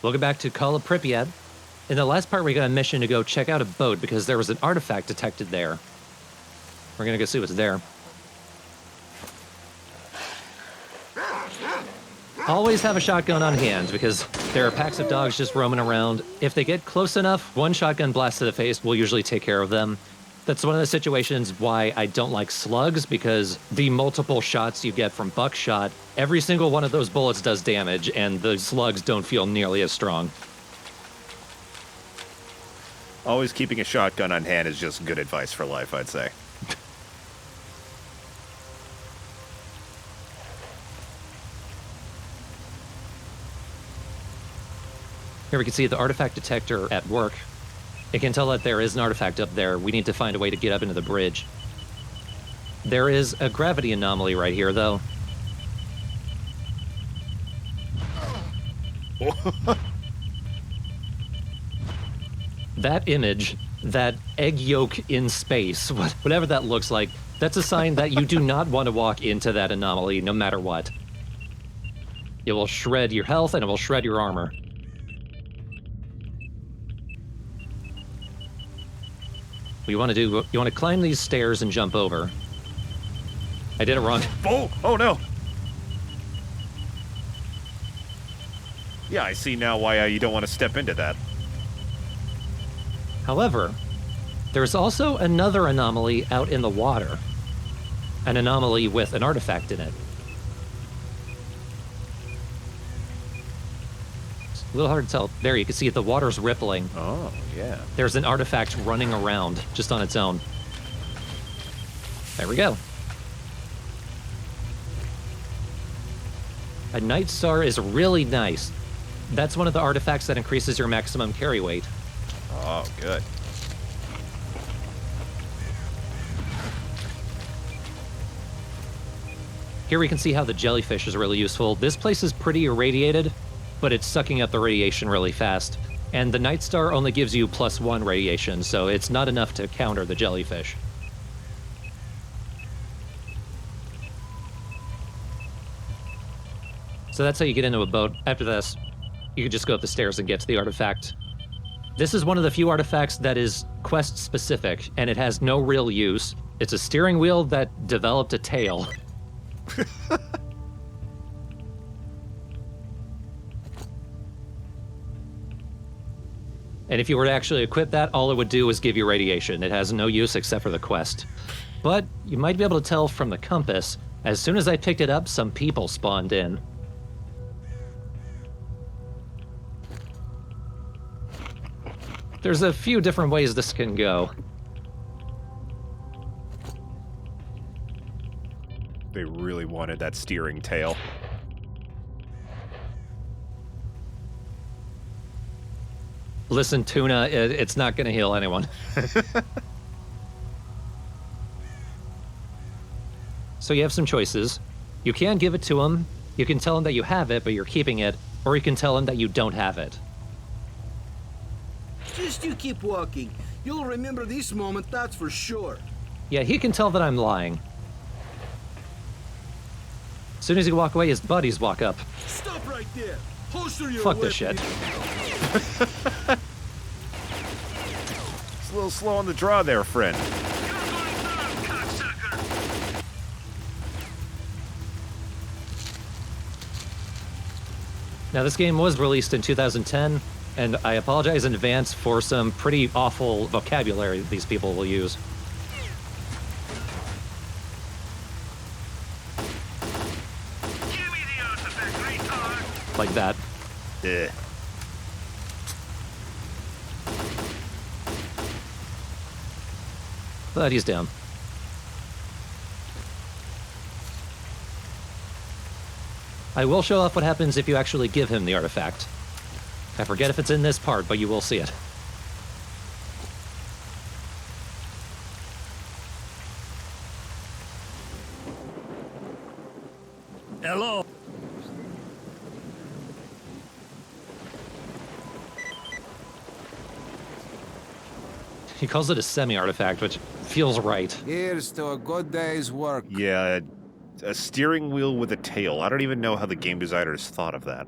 Welcome back to Call of Pripyat. In the last part, we got a mission to go check out a boat because there was an artifact detected there. We're gonna go see what's there. Always have a shotgun on hand because there are packs of dogs just roaming around. If they get close enough, one shotgun blast to the face will usually take care of them. That's one of the situations why I don't like slugs, because the multiple shots you get from buckshot, every single one of those bullets does damage, and the slugs don't feel nearly as strong. Always keeping a shotgun on hand is just good advice for life, I'd say. Here we can see the artifact detector at work. It can tell that there is an artifact up there. We need to find a way to get up into the bridge. There is a gravity anomaly right here, though. That image, that egg yolk in space, whatever that looks like, that's a sign that you do not want to walk into that anomaly no matter what. It will shred your health and it will shred your armor. What you want to do, you want to climb these stairs and jump over. I did it wrong. Oh no! Yeah, I see now why you don't want to step into that. However, there's also another anomaly out in the water. An anomaly with an artifact in it. A little hard to tell. There, you can see the water's rippling. Oh, yeah. There's an artifact running around just on its own. There we go. A Night Star is really nice. That's one of the artifacts that increases your maximum carry weight. Oh, good. Here we can see how the jellyfish is really useful. This place is pretty irradiated, but it's sucking up the radiation really fast. And the Night Star only gives you +1 radiation, so it's not enough to counter the jellyfish. So that's how you get into a boat. After this, you can just go up the stairs and get to the artifact. This is one of the few artifacts that is quest-specific, and it has no real use. It's a steering wheel that developed a tail. And if you were to actually equip that, all it would do is give you radiation. It has no use except for the quest. But you might be able to tell from the compass, as soon as I picked it up, some people spawned in. There's a few different ways this can go. They really wanted that steering tail. Listen, Tuna, it's not going to heal anyone. So you have some choices. You can give it to him. You can tell him that you have it, but you're keeping it. Or you can tell him that you don't have it. Just you keep walking. You'll remember this moment, that's for sure. Yeah, he can tell that I'm lying. As soon as you walk away, his buddies walk up. Stop right there. Holster your Fuck this shit. It's a little slow on the draw there, friend. Now, this game was released in 2010, and I apologize in advance for some pretty awful vocabulary these people will use. Give me the artifact, retard. Like that. Ugh. But he's down. I will show off what happens if you actually give him the artifact. I forget if it's in this part, but you will see it. Hello. He calls it a semi-artifact, which feels right. Here's to a good day's work. Yeah, a steering wheel with a tail. I don't even know how the game designers thought of that.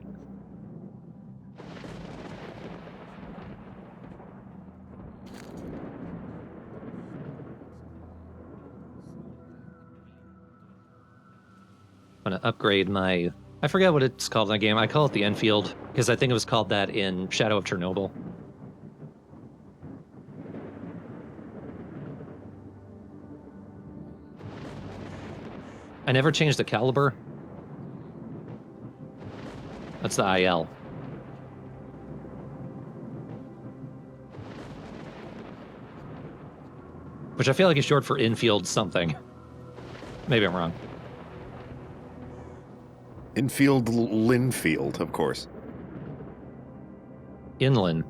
want to upgrade my... I forget what it's called in the game. I call it the Enfield, because I think it was called that in Shadow of Chernobyl. I never changed the caliber. That's the IL. Which I feel like is short for infield something. Maybe I'm wrong. Infield Linfield, of course. Inland.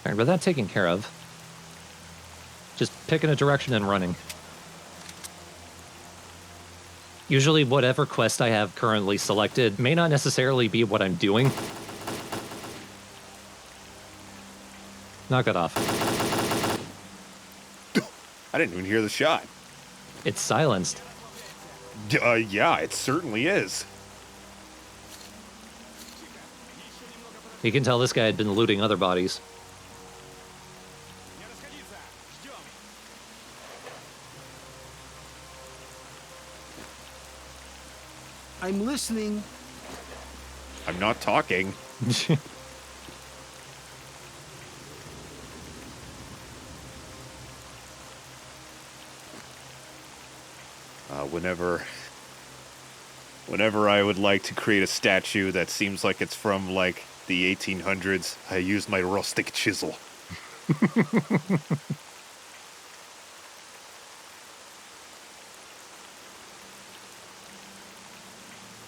Alright, but that taken care of. Just picking a direction and running. Usually whatever quest I have currently selected may not necessarily be what I'm doing. Knock it off. I didn't even hear the shot. It's silenced. Yeah, it certainly is. You can tell this guy had been looting other bodies. I'm listening. I'm not talking. Whenever I would like to create a statue that seems like it's from, like, the 1800s, I use my rustic chisel.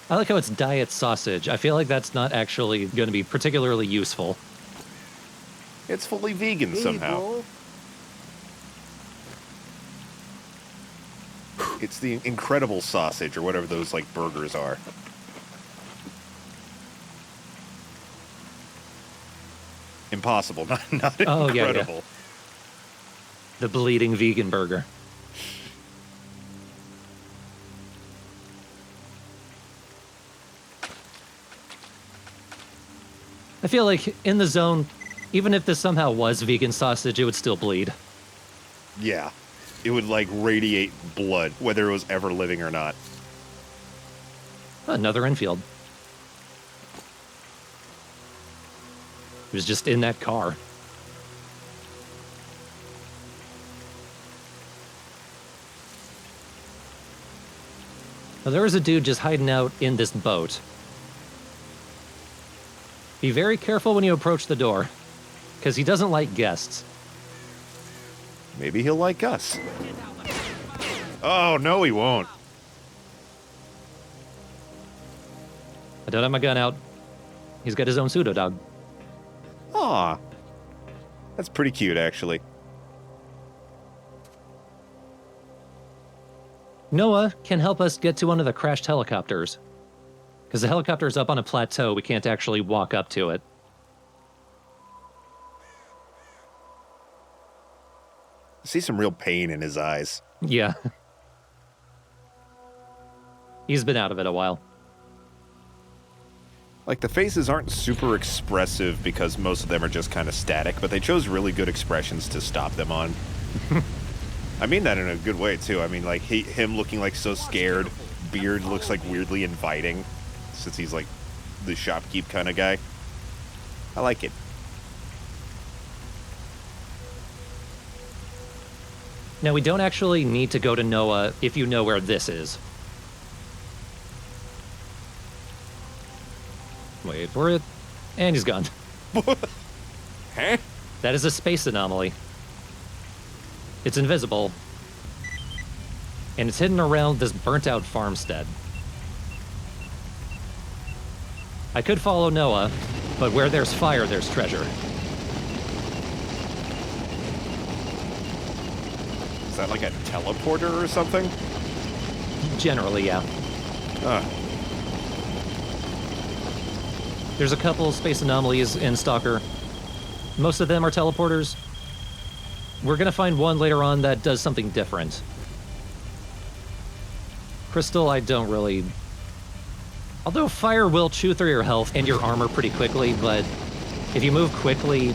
I like how it's diet sausage. I feel like that's not actually going to be particularly useful. It's fully vegan Hey, somehow. bro. It's the incredible sausage, or whatever those, like, burgers are. Impossible, not Oh, yeah, yeah. incredible. The bleeding vegan burger. I feel like in the zone, even if this somehow was vegan sausage, it would still bleed. Yeah. It would, like, radiate blood, whether it was ever living or not. Another infield. It was just in that car. Now, there was a dude just hiding out in this boat. Be very careful when you approach the door, because he doesn't like guests. Maybe he'll like us. Oh, no, he won't. I don't have my gun out. He's got his own pseudo dog. Aw. That's pretty cute, actually. Noah can help us get to one of the crashed helicopters. Because the helicopter's up on a plateau, we can't actually walk up to it. I see some real pain in his eyes. Yeah. He's been out of it a while. Like, the faces aren't super expressive because most of them are just kind of static, but they chose really good expressions to stop them on. I mean that in a good way, too. I mean, like, him looking, like, so scared. Beard looks, like, weirdly inviting, since he's, like, the shopkeep kind of guy. I like it. Now, we don't actually need to go to Noah if you know where this is. Wait for it. And he's gone. Huh? That is a space anomaly. It's invisible. And it's hidden around this burnt-out farmstead. I could follow Noah, but where there's fire, there's treasure. Is that like a teleporter or something? Generally, yeah. There's a couple space anomalies in Stalker. Most of them are teleporters. We're gonna find one later on that does something different. Crystal, I don't really... Although fire will chew through your health and your armor pretty quickly, but if you move quickly,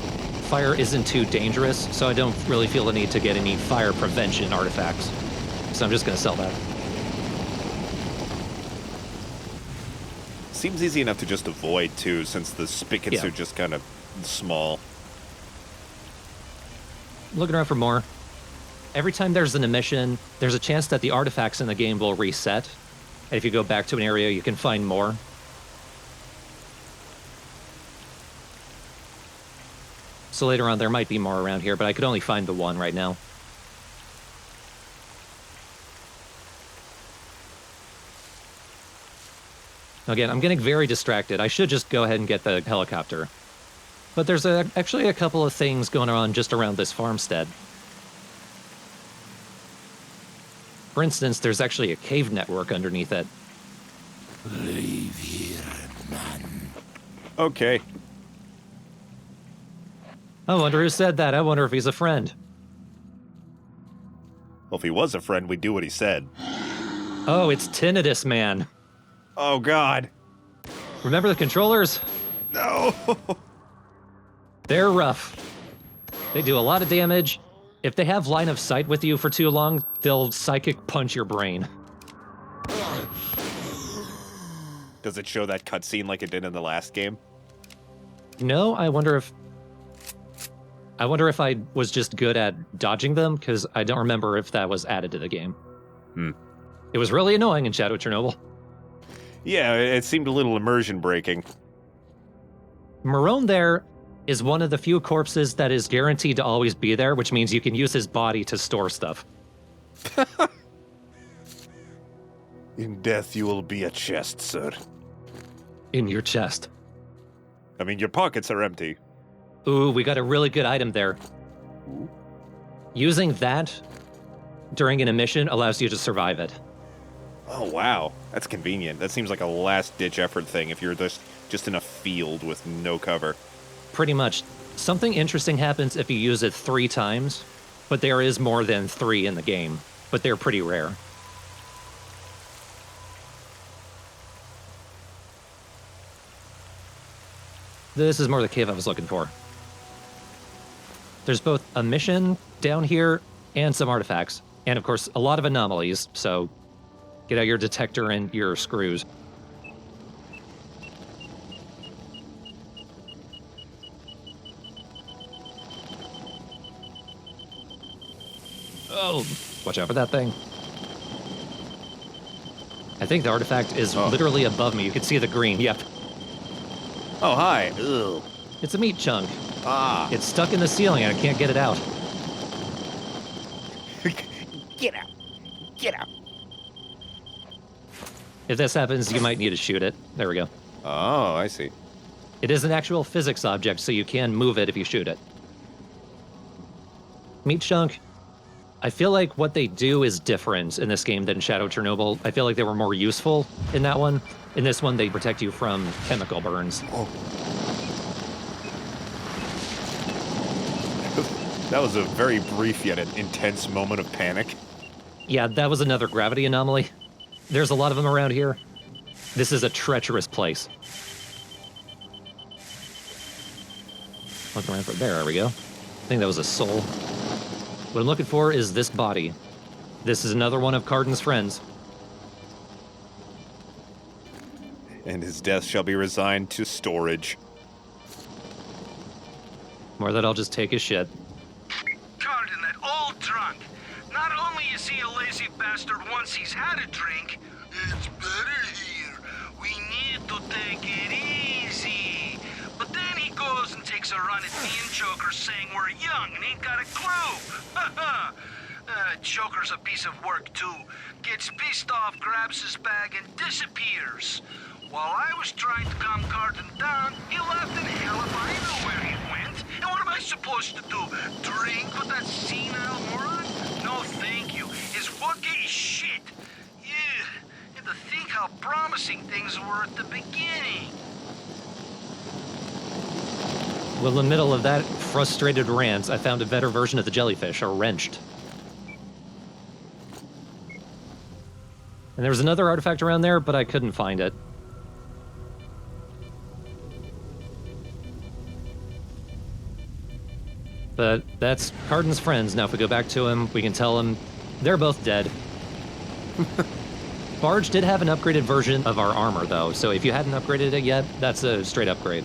fire isn't too dangerous, so I don't really feel the need to get any fire prevention artifacts. So I'm just going to sell that. Seems easy enough to just avoid, too, since the spigots are just kind of small. Looking around for more. Every time there's an emission, there's a chance that the artifacts in the game will reset. And if you go back to an area, you can find more. So later on, there might be more around here, but I could only find the one right now. Again, I'm getting very distracted. I should just go ahead and get the helicopter. But there's actually a couple of things going on just around this farmstead. For instance, there's actually a cave network underneath it. Leave here, man. Okay. I wonder who said that. I wonder if he's a friend. Well, if he was a friend, we'd do what he said. Oh, it's Tinnitus Man. Oh, God. Remember the controllers? No! They're rough. They do a lot of damage. If they have line of sight with you for too long, they'll psychic punch your brain. Does it show that cutscene like it did in the last game? No, I wonder if I was just good at dodging them, because I don't remember if that was added to the game. It was really annoying in Shadow Chernobyl. Yeah, it seemed a little immersion breaking. Marone there is one of the few corpses that is guaranteed to always be there, which means you can use his body to store stuff. In death, you will be a chest, sir. In your chest. I mean, your pockets are empty. Ooh, we got a really good item there. Using that during an emission allows you to survive it. Oh, wow. That's convenient. That seems like a last-ditch effort thing if you're just in a field with no cover. Pretty much. Something interesting happens if you use it 3 times, but there is more than 3 in the game, but they're pretty rare. This is more the cave I was looking for. There's both a mission down here and some artifacts, and of course a lot of anomalies, so get out your detector and your screws. Oh, watch out for that thing. I think the artifact is literally above me. You can see the green. Yep. Oh, hi. Ugh. It's a meat chunk. Ah. It's stuck in the ceiling and I can't get it out. Get out. Get out. If this happens, you might need to shoot it. There we go. Oh, I see. It is an actual physics object, so you can move it if you shoot it. Meat chunk. I feel like what they do is different in this game than Shadow Chernobyl. I feel like they were more useful in that one. In this one, they protect you from chemical burns. Oh. That was a very brief yet intense moment of panic. Yeah, that was another gravity anomaly. There's a lot of them around here. This is a treacherous place. Look around for there we go. I think that was a soul. What I'm looking for is this body. This is another one of Cardin's friends. And his death shall be resigned to storage. More that I'll just take his shit. Cardin, that old drunk. Not only is he a lazy bastard once he's had a drink, it's better here. We need to take it easy. But then he goes and takes a run at me and Joker saying we're young and ain't got a clue. Joker's a piece of work too. Gets pissed off, grabs his bag and disappears. While I was trying to calm Cardin down, he left and hell if I know where he went. And what am I supposed to do? Drink with that senile moron? No, thank you. His vodka is shit. Yeah, and to think how promising things were at the beginning. Well, in the middle of that frustrated rant, I found a better version of the jellyfish, a wrenched. And there was another artifact around there, but I couldn't find it. But that's Cardin's friends. Now, if we go back to him, we can tell him they're both dead. Barge did have an upgraded version of our armor, though, so if you hadn't upgraded it yet, that's a straight upgrade.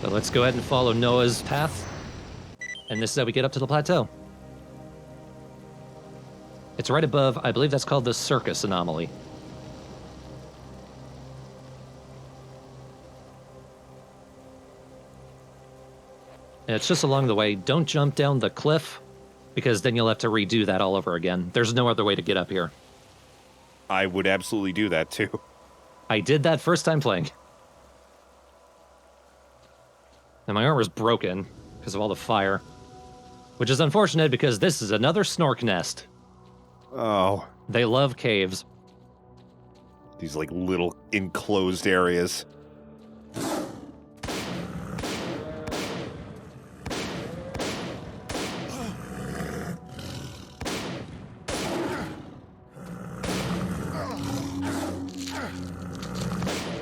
So let's go ahead and follow Noah's path. And this is how we get up to the plateau. It's right above, I believe that's called the circus anomaly. And it's just along the way. Don't jump down the cliff, because then you'll have to redo that all over again. There's no other way to get up here. I would absolutely do that, too. I did that first time playing. And my armor's broken because of all the fire. Which is unfortunate because this is another snork nest. Oh. They love caves. These, like, little enclosed areas.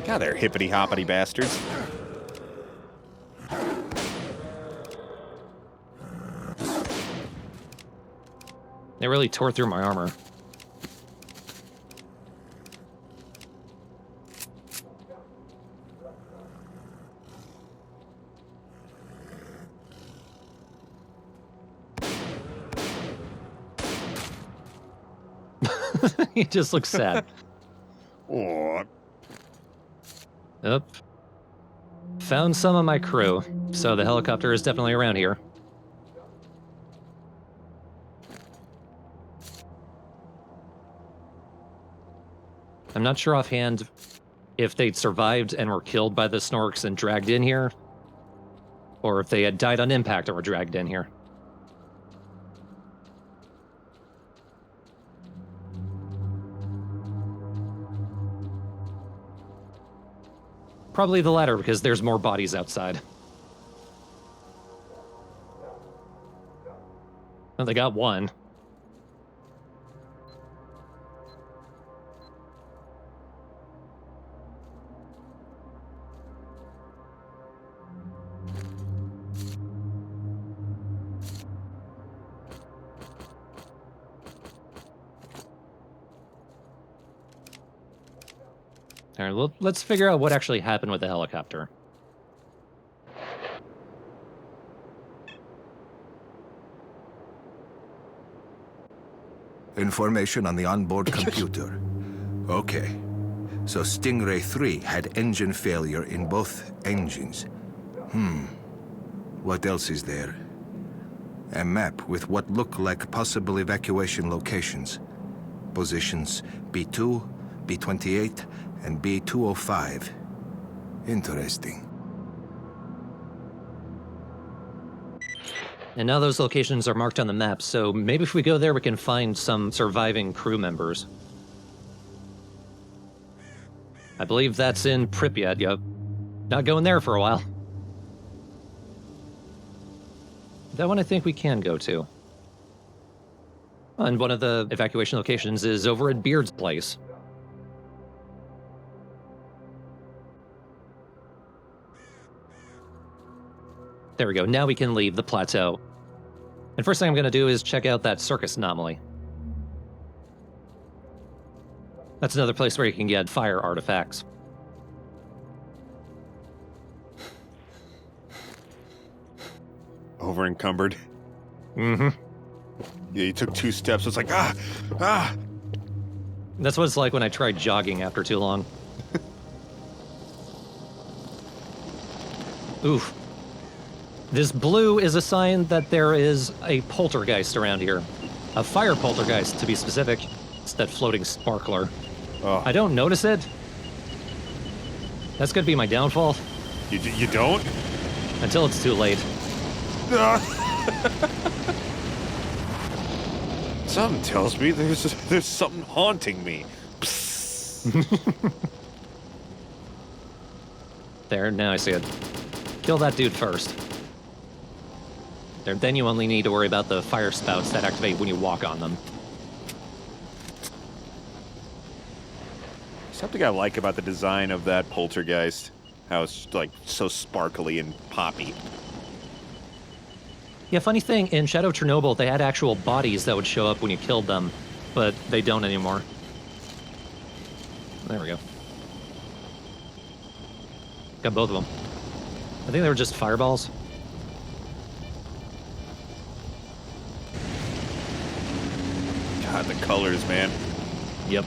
God, they're hippity-hoppity bastards. They really tore through my armor. He just looks sad. Oh. Yep. Found some of my crew, so the helicopter is definitely around here. I'm not sure offhand if they'd survived and were killed by the snorks and dragged in here, or if they had died on impact and were dragged in here. Probably the latter, because there's more bodies outside. Well, they got one. All right, let's figure out what actually happened with the helicopter. Information on the onboard computer. Okay. So Stingray 3 had engine failure in both engines. What else is there? A map with what look like possible evacuation locations. Positions B2, B28, and B205. Interesting. And now those locations are marked on the map, so maybe if we go there, we can find some surviving crew members. I believe that's in Pripyat, yep. Not going there for a while. That one I think we can go to. And one of the evacuation locations is over at Beard's place. There we go. Now we can leave the plateau. And first thing I'm going to do is check out that circus anomaly. That's another place where you can get fire artifacts. Over encumbered. Mm-hmm. Yeah, you took 2 steps. It's like, ah! That's what it's like when I try jogging after too long. Oof. This blue is a sign that there is a poltergeist around here. A fire poltergeist, to be specific. It's that floating sparkler. Oh. I don't notice it. That's gonna be my downfall. You don't? Until it's too late. Something tells me there's something haunting me. There, now I see it. Kill that dude first. There, then you only need to worry about the fire spouts that activate when you walk on them. Something I like about the design of that poltergeist How it's like so sparkly and poppy. Yeah, funny thing, in Shadow of Chernobyl, they had actual bodies that would show up when you killed them, but they don't anymore. There we go. Got both of them. I think they were just fireballs. God, the colors, man. Yep.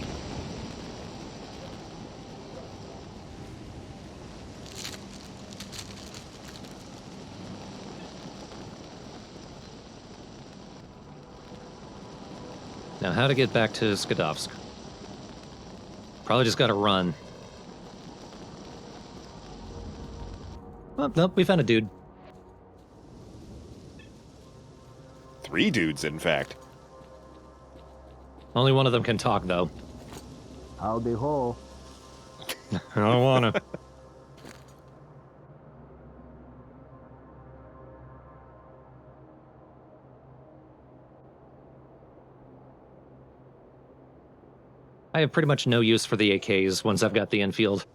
Now, how to get back to Skadovsk? Probably just gotta run. Oh, nope, we found a dude. 3 dudes, in fact. Only one of them can talk, though. Howdy ho. I don't wanna. I have pretty much no use for the AKs once I've got the infield.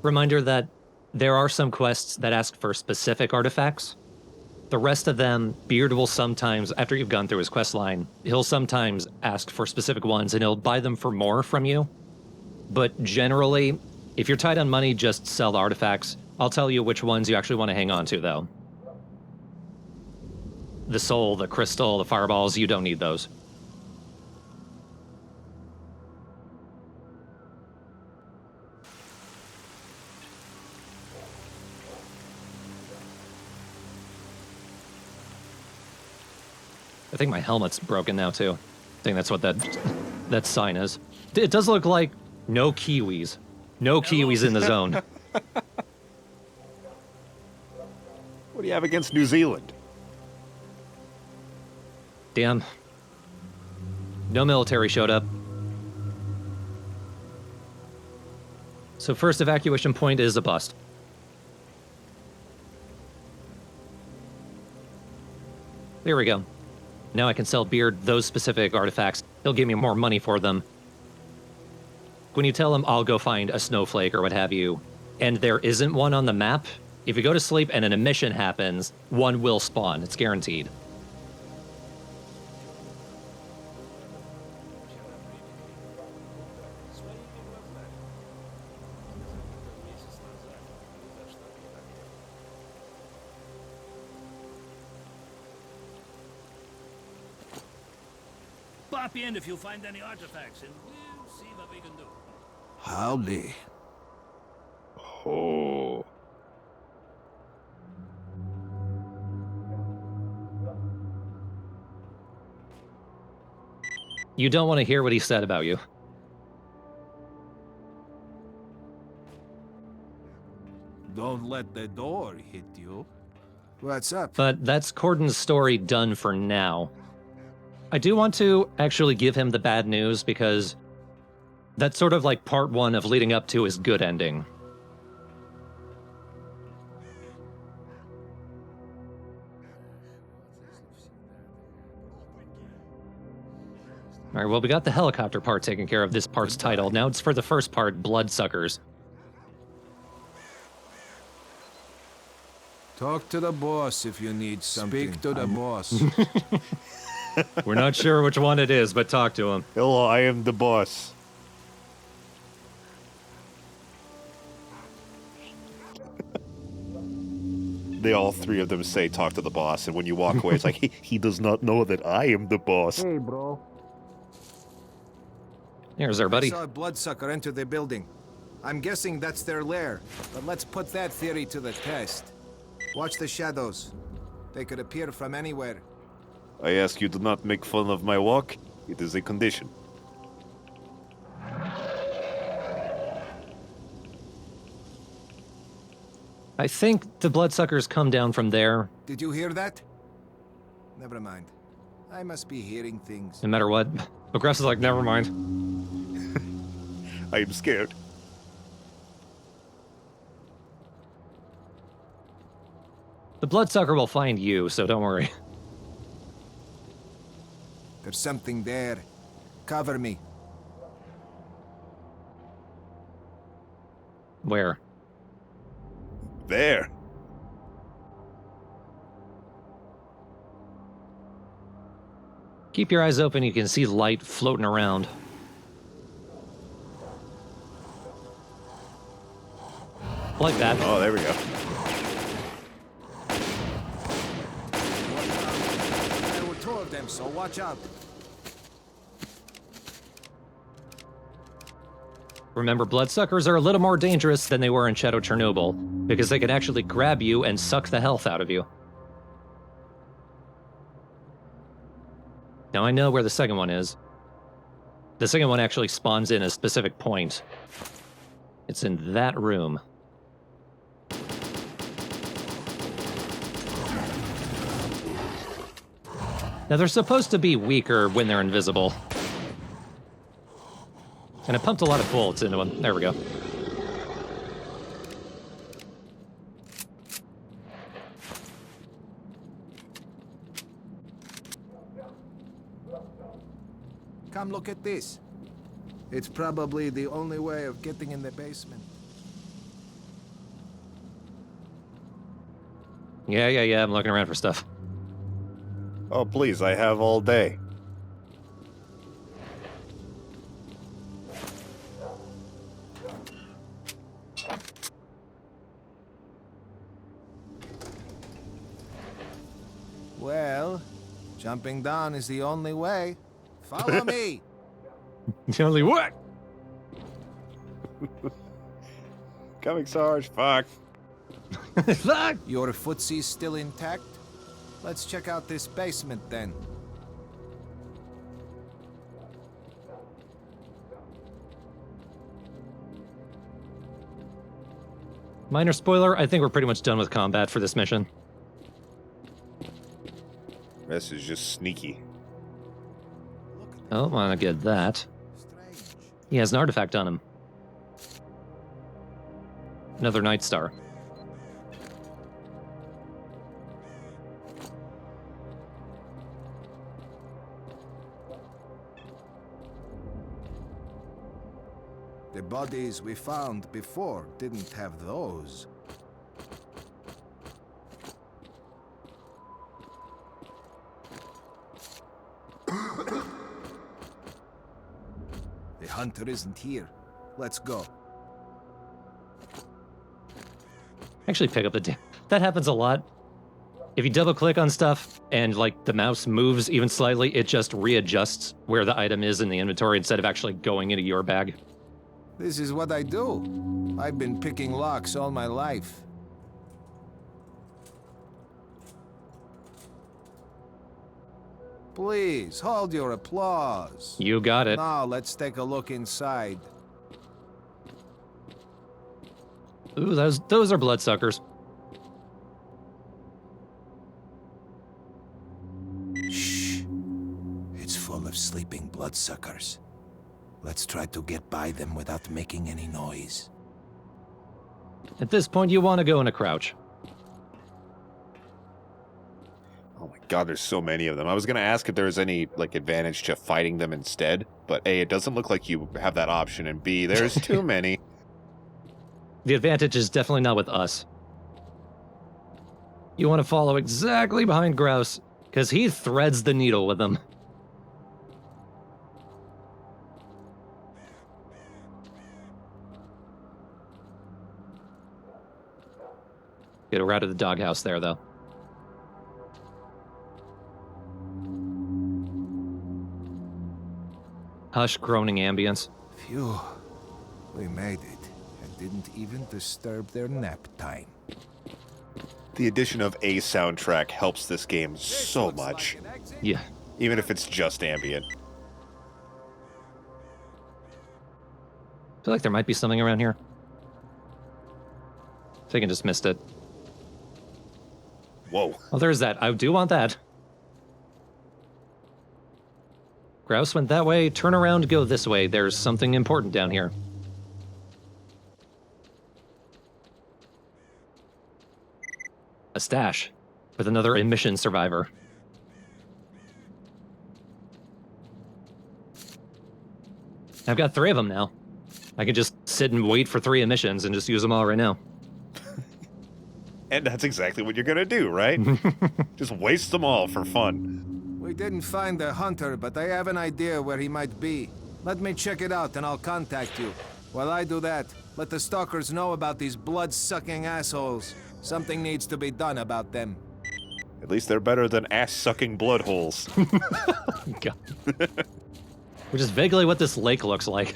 Reminder that there are some quests that ask for specific artifacts. The rest of them, Beard will sometimes, after you've gone through his quest line, he'll sometimes ask for specific ones and he'll buy them for more from you. But generally, if you're tight on money, just sell the artifacts. I'll tell you which ones you actually want to hang on to, though. The soul, the crystal, the fireballs, you don't need those. I think my helmet's broken now, too. I think that's what that sign is. It does look like no Kiwis. No Kiwis in the zone. What do you have against New Zealand? Damn. No military showed up. So first evacuation point is a bust. There we go. Now I can sell Beard those specific artifacts. He'll give me more money for them. When you tell him I'll go find a snowflake or what have you, and there isn't one on the map, if you go to sleep and an emission happens, one will spawn. It's guaranteed. Pop in if you find any artifacts, and we'll see what we can do. Howdy. Oh. You don't want to hear what he said about you. Don't let the door hit you. What's up? But that's Cordon's story done for now. I do want to actually give him the bad news because that's sort of like part one of leading up to his good ending. All right, well, we got the helicopter part taken care of. This part's title. Now it's for the first part, Bloodsuckers. Talk to the boss if you need something. Speak to the boss. We're not sure which one it is, but talk to him. Hello, I am the boss. They all 3 of them say talk to the boss, and when you walk away, it's like, he does not know that I am the boss. Hey, bro. Here's our buddy. I saw a bloodsucker enter the building. I'm guessing that's their lair, but let's put that theory to the test. Watch the shadows. They could appear from anywhere. I ask you to not make fun of my walk. It is a condition. I think the bloodsuckers come down from there, Did you hear that? Never mind. I must be hearing things. no matter what. Aggress is like, never mind. I am scared. The bloodsucker will find you, so don't worry. There's something there. Cover me. Where? There. Keep your eyes open, you can see light floating around. Like that. Oh, there we go. There were 2 of them, so watch out. Remember, bloodsuckers are a little more dangerous than they were in Shadow Chernobyl, because they can actually grab you and suck the health out of you. Now I know where the second one is. The second one actually spawns in a specific point. It's in that room. Now they're supposed to be weaker when they're invisible. And I pumped a lot of bullets into them. There we go. Come look at this. It's probably the only way of getting in the basement. Yeah, I'm looking around for stuff. Oh, please, I have all day. Well, jumping down is the only way. Follow me. The only what? Coming, Sarge. Fuck. Fuck! Your footsie's still intact? Let's check out this basement then. Minor spoiler, I think we're pretty much done with combat for this mission. This is just sneaky. Oh, wanna get that. Strange. He has an artifact on him. Another Night Star. The bodies we found before didn't have those. The hunter isn't here. Let's go. Actually pick up that happens a lot. If you double click on stuff and like the mouse moves even slightly, it just readjusts where the item is in the inventory instead of actually going into your bag. This is what I do. I've been picking locks all my life. Please, hold your applause. You got it. Now, let's take a look inside. Ooh, those are bloodsuckers. Shh. It's full of sleeping bloodsuckers. Let's try to get by them without making any noise. At this point, you want to go in a crouch. Oh my god, there's so many of them. I was gonna ask if there was any, like, advantage to fighting them instead, but A, it doesn't look like you have that option, and B, there's too many. The advantage is definitely not with us. You want to follow exactly behind Grouse, because he threads the needle with them. Get her out of the doghouse there, though. Hush, groaning ambience. Phew. We made it, and didn't even disturb their nap time. The addition of a soundtrack helps this game so much, Yeah. even if it's just ambient. I feel like there might be something around here. I think I just missed it. Whoa. Oh, there's that. I do want that. Grouse went that way. Turn around, go this way. There's something important down here. A stash with another emission survivor. I've got 3 of them now. I can just sit and wait for 3 emissions and just use them all right now. And that's exactly what you're gonna do, right? Just waste them all for fun. We didn't find the hunter, but I have an idea where he might be. Let me check it out and I'll contact you. While I do that, let the stalkers know about these blood-sucking assholes. Something needs to be done about them. At least they're better than ass-sucking blood holes. God. Which is vaguely what this lake looks like.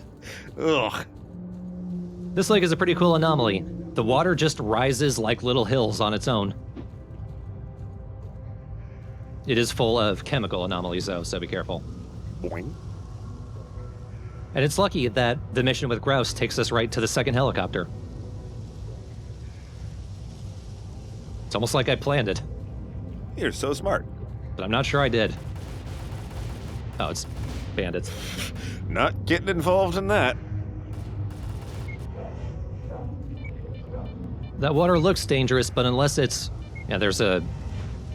Ugh. This lake is a pretty cool anomaly. The water just rises like little hills on its own. It is full of chemical anomalies, though, so be careful. Boing. And it's lucky that the mission with Grouse takes us right to the second helicopter. It's almost like I planned it, You're so smart. but I'm not sure I did. Oh, it's bandits. Not getting involved in that. That water looks dangerous, but unless it's... Yeah, there's a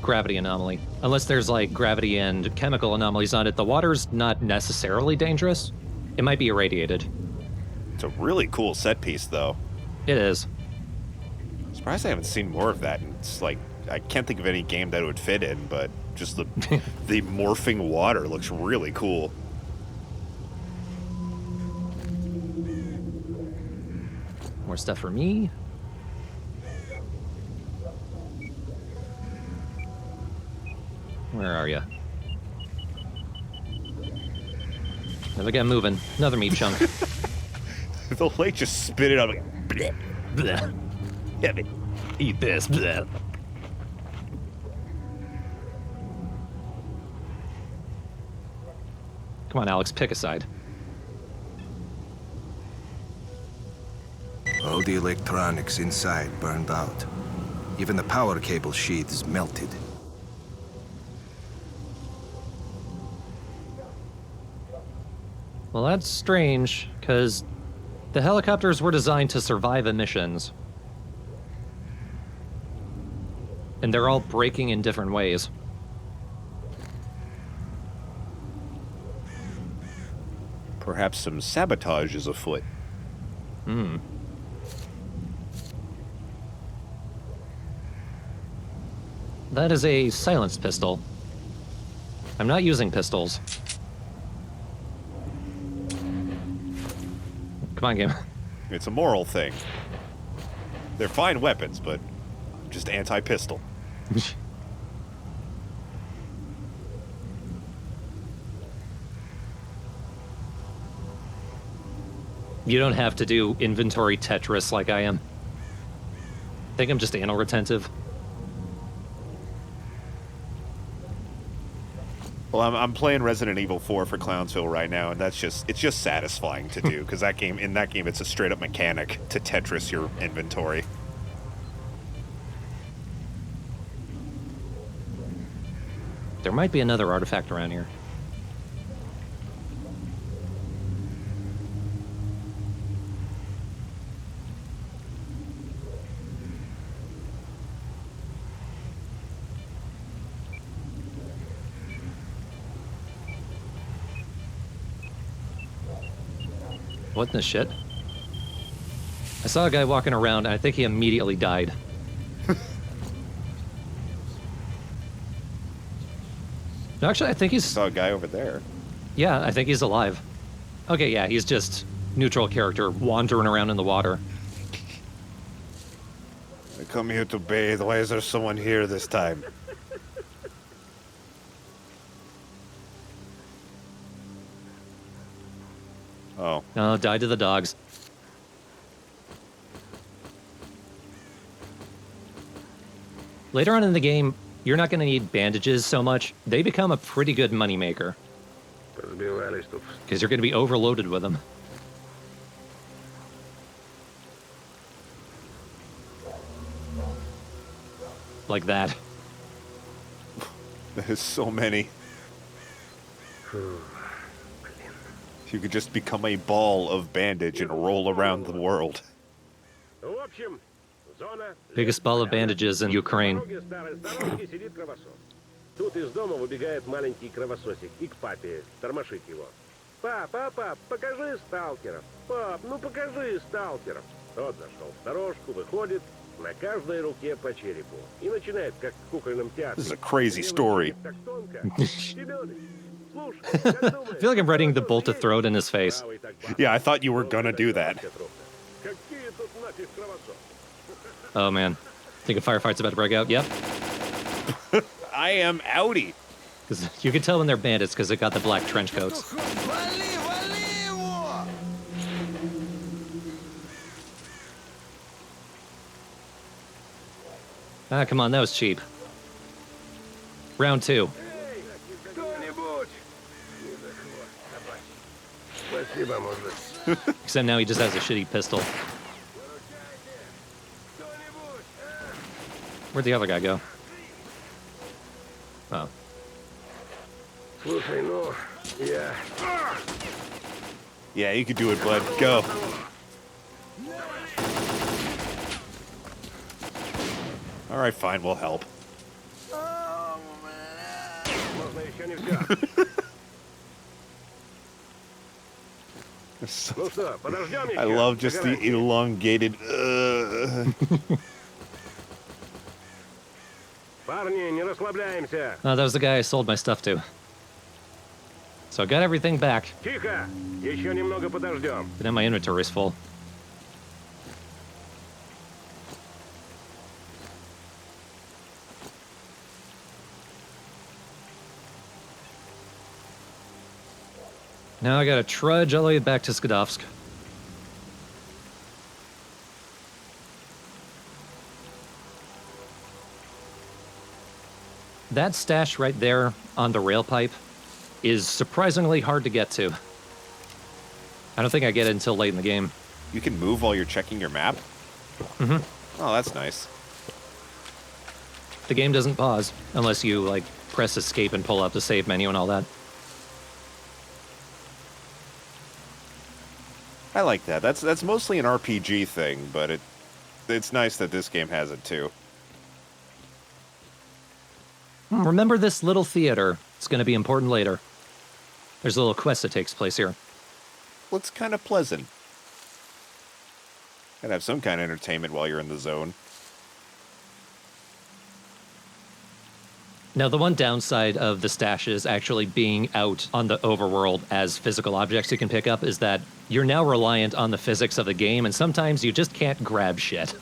gravity anomaly. Unless there's, like, gravity and chemical anomalies on it, the water's not necessarily dangerous. It might be irradiated. It's a really cool set piece, though. It is. Surprised I haven't seen more of that. And it's like, I can't think of any game that it would fit in, but just the the morphing water looks really cool. More stuff for me. Where are you? Another guy moving. Another meat chunk. The lake just spit it out like, bleh, Bleh. have it. Eat this. Bleh. Come on, Alex, pick a side. All the electronics inside burned out. Even the power cable sheaths melted. Well, that's strange, because the helicopters were designed to survive emissions. And they're all breaking in different ways. Perhaps some sabotage is afoot. Hmm. That is a silenced pistol. I'm not using pistols. Come on, game. It's a moral thing. They're fine weapons, but just anti-pistol. You don't have to do inventory Tetris like I am. I think I'm just anal retentive. Well, I'm playing Resident Evil 4 for Clownsville right now, and it's just satisfying to do, because in that game, it's a straight-up mechanic to Tetris your inventory. There might be another artifact around here. What in the shit? I saw a guy walking around, and I think he immediately died. No, actually, I think he's... Saw a guy over there. Yeah, I think he's alive. Okay, yeah, he's just neutral character wandering around in the water. I come here to bathe. Why is there someone here this time? Oh. Oh, died to the dogs. Later on in the game, you're not going to need bandages so much. They become a pretty good moneymaker. Because you're going to be overloaded with them. Like that. There's so many. You could just become a ball of bandage and roll around the world. Biggest ball of bandages in Ukraine. Тут из дома выбегает маленький кровососик и к папе тормошить его. Папа, покажи сталкеров. Пап, ну покажи сталкерам. Тот зашел в сторожку, выходит, на каждой руке по черепу. И начинает, как в кукольном театре. This is a crazy story. Так тонко. Семёныч, слушай, как думаешь, I feel like I'm ready to bolt a throat in his face. правый так бахнет. Yeah, I thought you were gonna do that. Какие тут нафиг кровососы? Oh man. Think a firefight's about to break out? Yep. I am outie. Because you can tell when they're bandits because they got the black trench coats. Вали, вали его! Ah, come on, that was cheap. Round 2. Кто-нибудь! Не за хвост, собачий. Спасибо, мужик. Except now he just has a shitty pistol. Where'd the other guy go? Oh. Слушай, ну, я... Yeah, you could do it, bud. Go. All right, fine. We'll help. Можно еще не все. Ну что, подождем еще? I love just the elongated. Парни, не расслабляемся. Oh, that was the guy I sold my stuff to. So I got everything back, Тихо! Еще немного подождем. but now my inventory's full. Now I gotta trudge all the way back to Skadovsk. That stash right there on the rail pipe is surprisingly hard to get to. I don't think I get it until late in the game. You can move while you're checking your map. Mm-hmm. Oh, that's nice. The game doesn't pause unless you, like, press escape and pull up the save menu and all that. I like that. That's mostly an RPG thing, but it's nice that this game has it too. Remember this little theater. It's going to be important later. There's a little quest that takes place here. Looks kind of pleasant. Gotta have some kind of entertainment while you're in the zone. Now, the one downside of the stashes actually being out on the overworld as physical objects you can pick up is that you're now reliant on the physics of the game, and sometimes you just can't grab shit.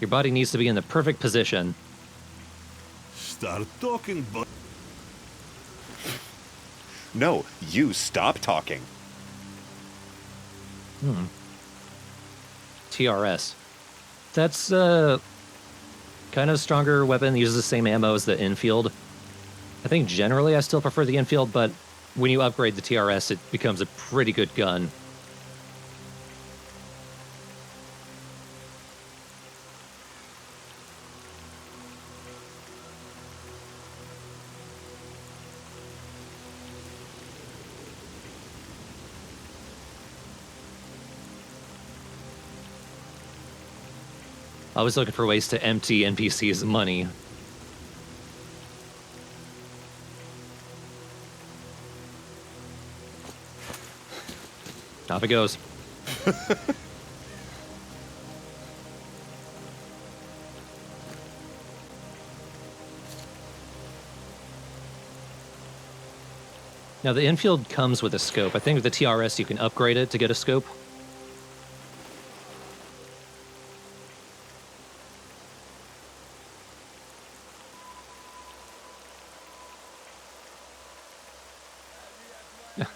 Your body needs to be in the perfect position. Start talking, but No, you stop talking. TRS. That's kind of stronger weapon, uses the same ammo as the infield. I think generally I still prefer the infield, but when you upgrade the TRS, it becomes a pretty good gun. Always looking for ways to empty NPCs' money. Off it goes. Now, the infield comes with a scope. I think with the TRS you can upgrade it to get a scope.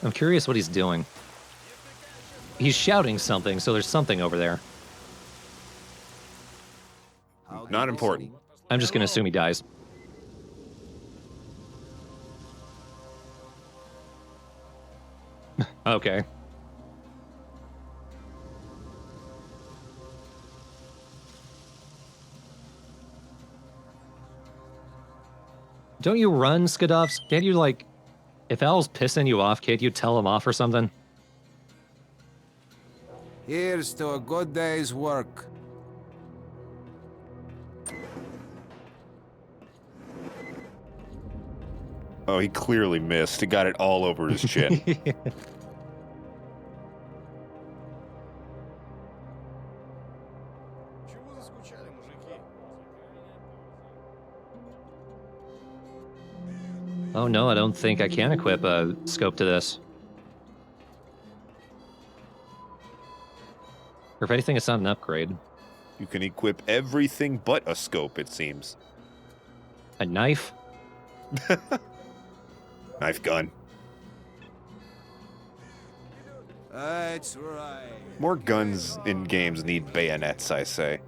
I'm curious what he's doing. He's shouting something, so there's something over there. Not important. I'm just gonna assume he dies. Okay. Don't you run, Skadovsk? Can't you, like... If Al's pissing you off, can't you tell him off or something? Here's to a good day's work. Oh, he clearly missed. He got it all over his chin. Oh no, I don't think I can equip a scope to this. Or if anything, it's not an upgrade. You can equip everything but a scope, it seems. A knife? Knife gun. That's right. More guns in games need bayonets, I say.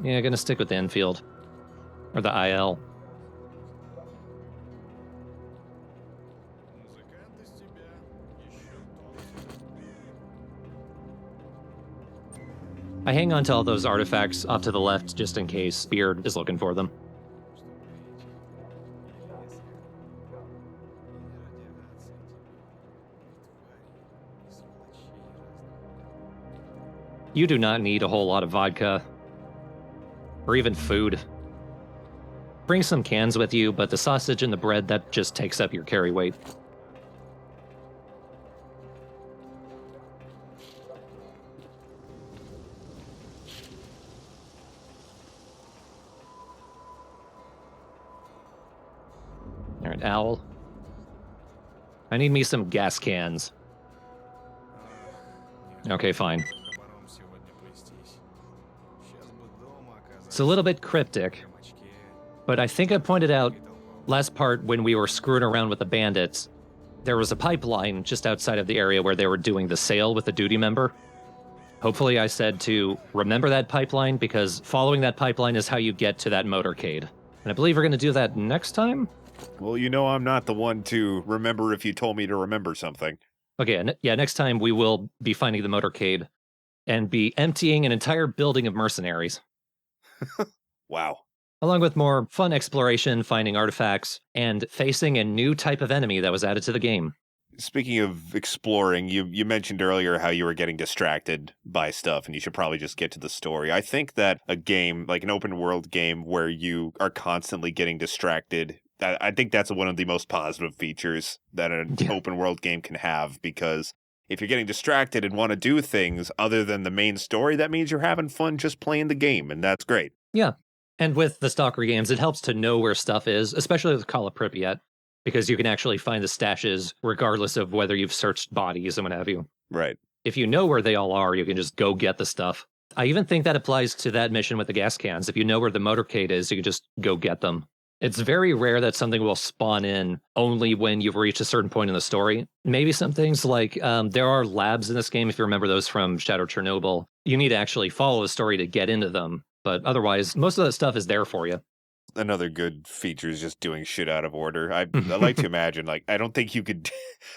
Yeah, gonna stick with the Enfield. Or the IL. I hang on to all those artifacts off to the left just in case Beard is looking for them. You do not need a whole lot of vodka. Or even food. Bring some cans with you, but the sausage and the bread, that just takes up your carry weight. Alright, Owl. I need me some gas cans. Okay, fine. It's a little bit cryptic, but I think I pointed out last part when we were screwing around with the bandits, there was a pipeline just outside of the area where they were doing the sale with the duty member. Hopefully I said to remember that pipeline, because following that pipeline is how you get to that motorcade. And I believe we're going to do that next time? Well, you know I'm not the one to remember if you told me to remember something. Okay, yeah, next time we will be finding the motorcade and be emptying an entire building of mercenaries. Wow. Along with more fun exploration, finding artifacts, and facing a new type of enemy that was added to the game. Speaking of exploring, you mentioned earlier how you were getting distracted by stuff and you should probably just get to the story. I think that a game, like an open world game where you are constantly getting distracted, I think that's one of the most positive features that an open world game can have, because if you're getting distracted and want to do things other than the main story, that means you're having fun just playing the game, and that's great. Yeah. And with the Stalker games, it helps to know where stuff is, especially with Call of Pripyat, because you can actually find the stashes regardless of whether you've searched bodies and what have you. Right. If you know where they all are, you can just go get the stuff. I even think that applies to that mission with the gas cans. If you know where the motorcade is, you can just go get them. It's very rare that something will spawn in only when you've reached a certain point in the story. Maybe some things like there are labs in this game, if you remember those from Shadow Chernobyl. You need to actually follow the story to get into them. But otherwise, most of that stuff is there for you. Another good feature is just doing shit out of order. I like to imagine, like, I don't think you could,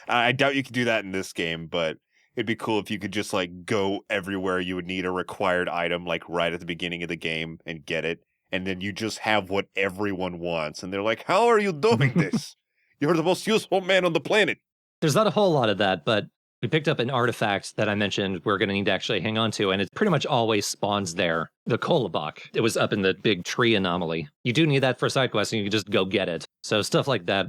I doubt you could do that in this game, but it'd be cool if you could just, like, go everywhere you would need a required item, like, right at the beginning of the game and get it. And then you just have what everyone wants. And they're like, how are you doing this? You're the most useful man on the planet. There's not a whole lot of that, but we picked up an artifact that I mentioned we're going to need to actually hang on to, and it pretty much always spawns there. The Kolobok. It was up in the big tree anomaly. You do need that for a side quest, and you can just go get it. So stuff like that.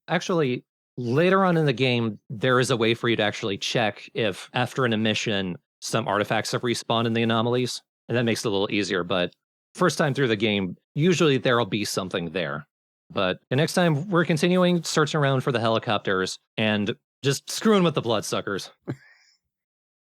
Actually, later on in the game, there is a way for you to actually check if, after an mission, some artifacts have respawned in the anomalies, and that makes it a little easier, but first time through the game, usually there'll be something there. But the next time, we're continuing searching around for the helicopters and just screwing with the bloodsuckers.